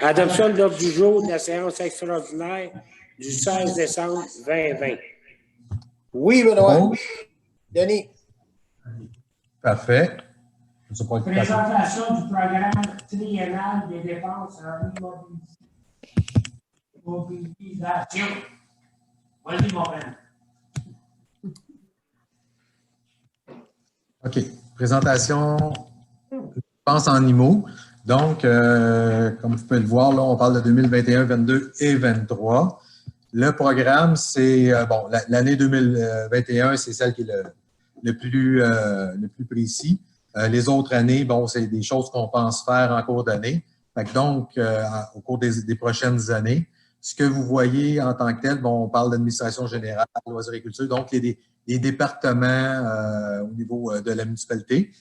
Adoption de l'ordre du jour de la séance extraordinaire du 16 décembre 2020. Oui, Benoît. Bon. Denis. Parfait. Présentation du programme triennal des dépenses en immobilisation. Vas-y, mon frère. OK. Présentation dépenses en IMO. Donc, comme vous pouvez le voir, là, on parle de 2021, 22 et 23. Le programme, c'est, bon, l'année 2021, c'est celle qui est le plus précis. Les autres années, bon, c'est des choses qu'on pense faire en cours d'année. Donc, au cours des prochaines années, ce que vous voyez en tant que tel, bon, on parle d'administration générale, loisirs et culture, donc les départements au niveau de la municipalité.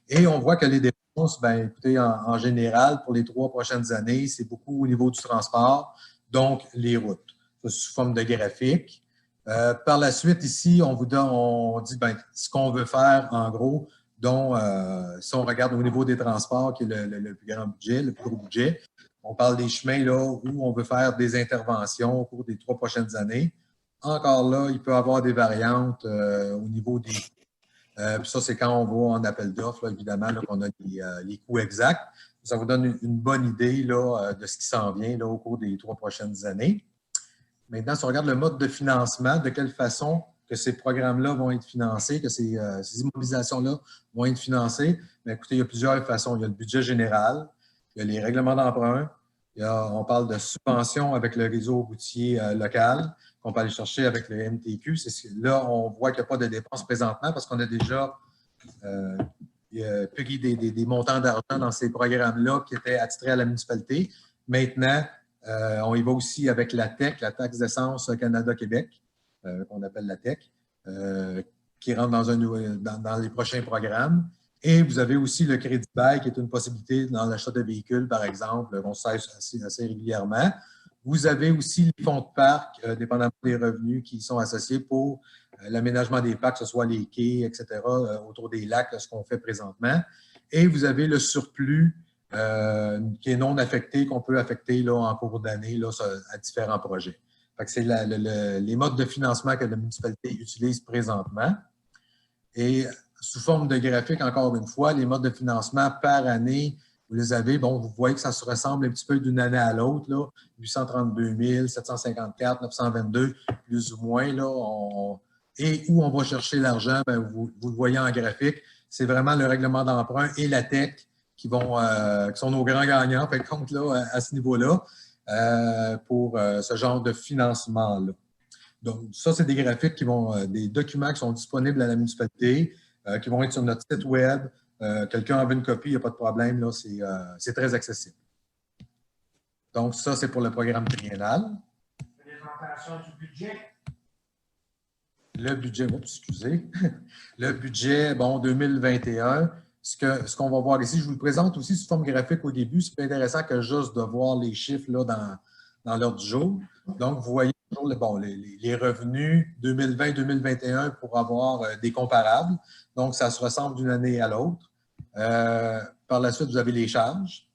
Et on voit que les dépenses, ben, écoutez, en général, pour les 3 prochaines années, c'est beaucoup au niveau du transport, donc les routes, sous forme de graphique. Par la suite, ici, on dit ben, ce qu'on veut faire, en gros, dont, si on regarde au niveau des transports, qui est le plus grand budget, le plus gros budget, on parle des chemins là où on veut faire des interventions au cours des 3 prochaines années. Encore là, il peut y avoir des variantes au niveau des puis ça, c'est quand on va en appel d'offres, évidemment, qu'on a les coûts exacts. Ça vous donne une bonne idée là, de ce qui s'en vient là, au cours des 3 prochaines années. Maintenant, si on regarde le mode de financement, de quelle façon que ces programmes-là vont être financés, que ces immobilisations-là vont être financées, bien, écoutez, il y a plusieurs façons. Il y a le budget général, il y a les règlements d'emprunt, on parle de subventions avec le réseau routier local, qu'on peut aller chercher avec le MTQ. Là, on voit qu'il n'y a pas de dépenses présentement parce qu'on a déjà pris des montants d'argent dans ces programmes-là qui étaient attitrés à la municipalité. Maintenant, on y va aussi avec la TEC, la taxe d'essence Canada-Québec, qu'on appelle la TEC, qui rentre dans les prochains programmes. Et vous avez aussi le crédit bail, qui est une possibilité dans l'achat de véhicules, par exemple, qu'on sert assez régulièrement. Vous avez aussi les fonds de parc, dépendamment des revenus qui sont associés pour l'aménagement des parcs, que ce soit les quais, etc., autour des lacs, ce qu'on fait présentement. Et vous avez le surplus qui est non affecté, qu'on peut affecter là, en cours d'année là, à différents projets. C'est les modes de financement que la municipalité utilise présentement. Et sous forme de graphique, encore une fois, les modes de financement par année, vous les avez, bon, vous voyez que ça se ressemble un petit peu d'une année à l'autre, là, 832 000, 754, 922, plus ou moins, là, et où on va chercher l'argent, bien, vous le voyez en graphique, c'est vraiment le règlement d'emprunt et la TEC qui sont nos grands gagnants, fait compte, là, à ce niveau-là, pour ce genre de financement-là. Donc, ça, c'est des graphiques des documents qui sont disponibles à la municipalité, qui vont être sur notre site web. Quelqu'un en veut une copie, il n'y a pas de problème, là, c'est très accessible. Donc, ça, c'est pour le programme triennal. Présentation du budget. Le budget, excusez. Le budget, bon, 2021. Ce qu'on va voir ici, je vous le présente aussi sous forme graphique au début. C'est plus intéressant que juste de voir les chiffres là, dans l'ordre du jour. Donc, vous voyez toujours les revenus 2020-2021 pour avoir des comparables. Donc, ça se ressemble d'une année à l'autre. Par la suite, vous avez les charges,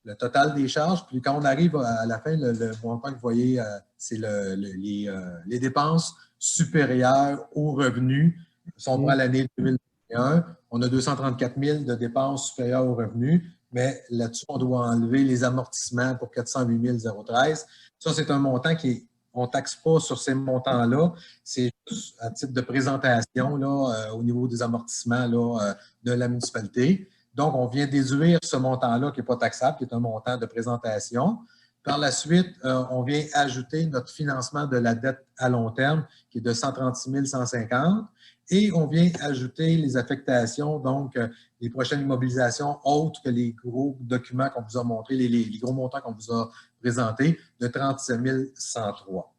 le total des charges. Puis quand on arrive à la fin, le montant que vous voyez, c'est les dépenses supérieures aux revenus. Si on prend l'année 2021, on a 234 000 de dépenses supérieures aux revenus, mais là-dessus, on doit enlever les amortissements pour 408 013. Ça, c'est un montant on ne taxe pas sur ces montants-là. C'est juste à titre de présentation là, au niveau des amortissements là, de la municipalité. Donc, on vient déduire ce montant-là qui n'est pas taxable, qui est un montant de présentation. Par la suite, on vient ajouter notre financement de la dette à long terme, qui est de 136 150. Et on vient ajouter les affectations, donc les prochaines immobilisations autres que les gros documents qu'on vous a montrés, les gros montants qu'on vous a présentés, de 37 103.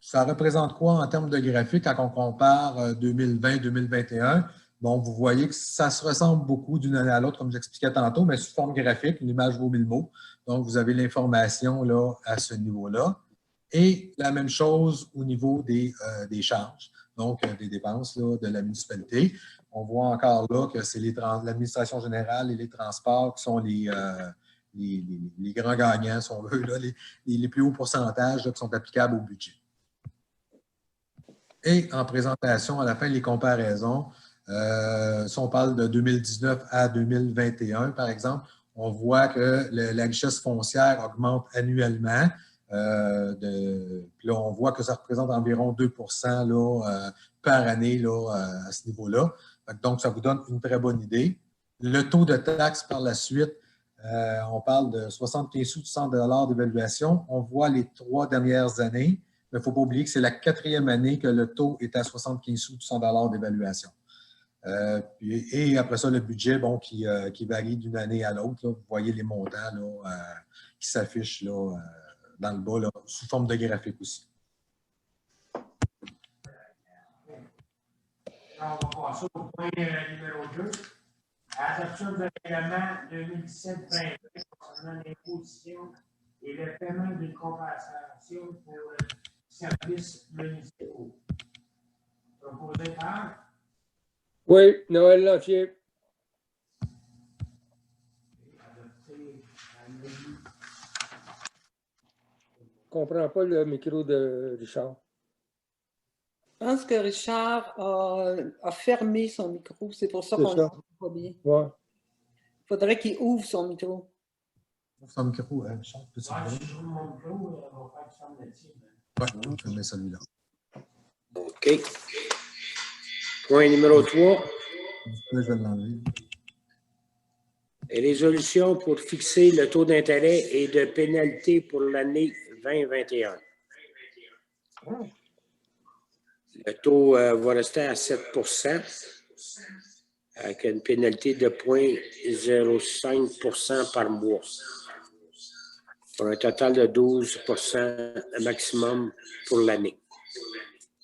Ça représente quoi en termes de graphique quand on compare 2020-2021? Bon, vous voyez que ça se ressemble beaucoup d'une année à l'autre, comme j'expliquais tantôt, mais sous forme graphique, une image vaut 1000 mots. Donc, vous avez l'information là, à ce niveau-là. Et la même chose au niveau des charges, donc des dépenses là, de la municipalité. On voit encore là que c'est l'administration générale et les transports qui sont les grands gagnants, si on veut, là, les plus hauts pourcentages là, qui sont applicables au budget. Et en présentation, à la fin, les comparaisons. Si on parle de 2019 à 2021, par exemple, on voit que la richesse foncière augmente annuellement. Puis là, on voit que ça représente environ 2 là, par année là, à ce niveau-là. Donc, ça vous donne une très bonne idée. Le taux de taxe par la suite, on parle de 75 sous de 100 $ d'évaluation. On voit les 3 dernières années, mais il ne faut pas oublier que c'est la 4e année que le taux est à 75 sous de 100 $ d'évaluation. Et après ça, le budget bon, qui varie d'une année à l'autre. Vous voyez les montants là, qui s'affichent là, dans le bas, là, sous forme de graphique aussi. On va passer au point numéro 2. Adoption de règlement 2017-2020 concernant l'imposition et le paiement d'une compensation pour les services municipaux. Proposé par? Oui, Noël Lantier. Adopté à l'avis. Je ne comprends pas le micro de Richard. Je pense que Richard a fermé son micro. C'est pour ça C'est qu'on ne ça. l'entend pas bien. Ouais. Il faudrait qu'il ouvre son micro. Son micro, Charles, peux-tu Ah, le si je mon micro, on va faire ça là-dessus. Oui, je mets celui-là. OK. Point numéro 3. Je vais l'enlever. Résolution pour fixer le taux d'intérêt et de pénalité pour l'année 2021. Le taux va rester à 7 avec une pénalité de 0,05 par mois, pour un total de 12 maximum pour l'année.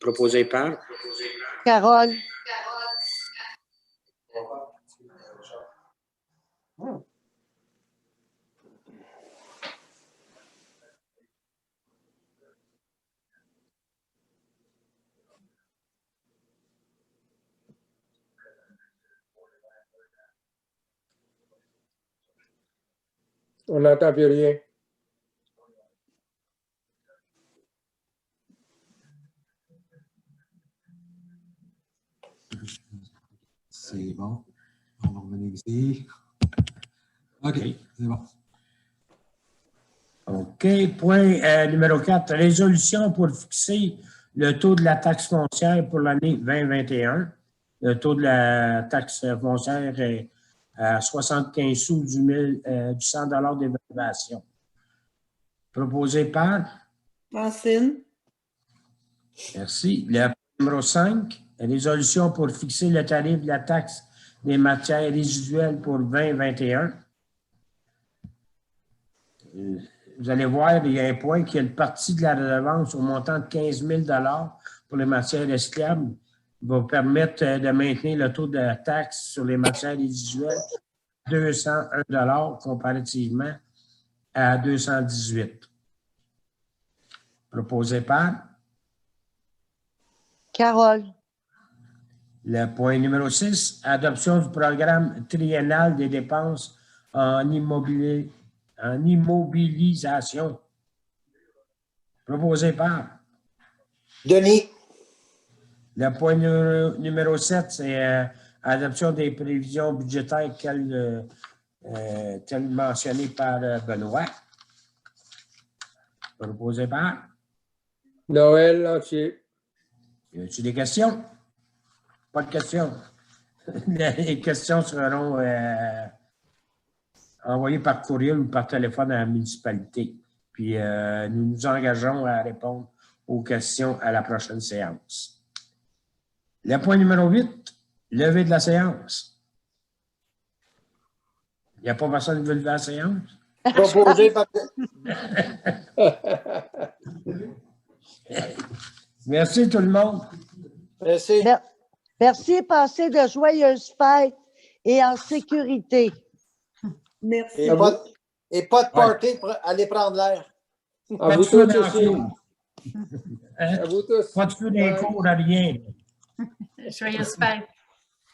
Proposé par? Carole. On n'entend plus rien. C'est bon. On va revenir ici. OK, c'est bon. OK. Point numéro 4. Résolution pour fixer le taux de la taxe foncière pour l'année 2021. Le taux de la taxe foncière est à 75 sous du 100 $ d'évaluation. Proposé par? Francine, Merci. Le numéro 5. Résolution pour fixer le tarif de la taxe des matières résiduelles pour 2021. Vous allez voir, il y a un point qui est une partie de la redevance au montant de 15 000 $ pour les matières recyclables va permettre de maintenir le taux de la taxe sur les matières résiduelles 201 $ comparativement à 218. Proposé par? Carole. Le point numéro 6, adoption du programme triennal des dépenses en immobilisation. Proposé par? Denis. Le point numéro 7, c'est adoption des prévisions budgétaires telles mentionnées par Benoît. Proposé par? Noël Lantier. Y a-t-il des questions? Pas de questions. Les questions seront envoyées par courriel ou par téléphone à la municipalité. Puis nous nous engageons à répondre aux questions à la prochaine séance. Le point numéro 8, levée de la séance. Il n'y a pas personne qui veut lever la séance? Proposé par... Merci tout le monde. Merci. Merci, passez de joyeuses fêtes et en sécurité. merci. Et pas de party pour aller prendre l'air. À Pas vous de feu tous dans la aussi. cour. Hein? À vous tous. Pas de feu dans les cours, à rien. Joyeuse fête.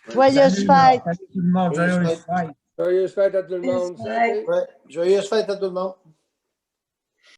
Joyeuses Salut, fêtes. salut tout le monde, joyeuses fêtes. Joyeuse fête à tout le Joyeuse monde. fête. Ouais. Joyeuse fête à tout le monde.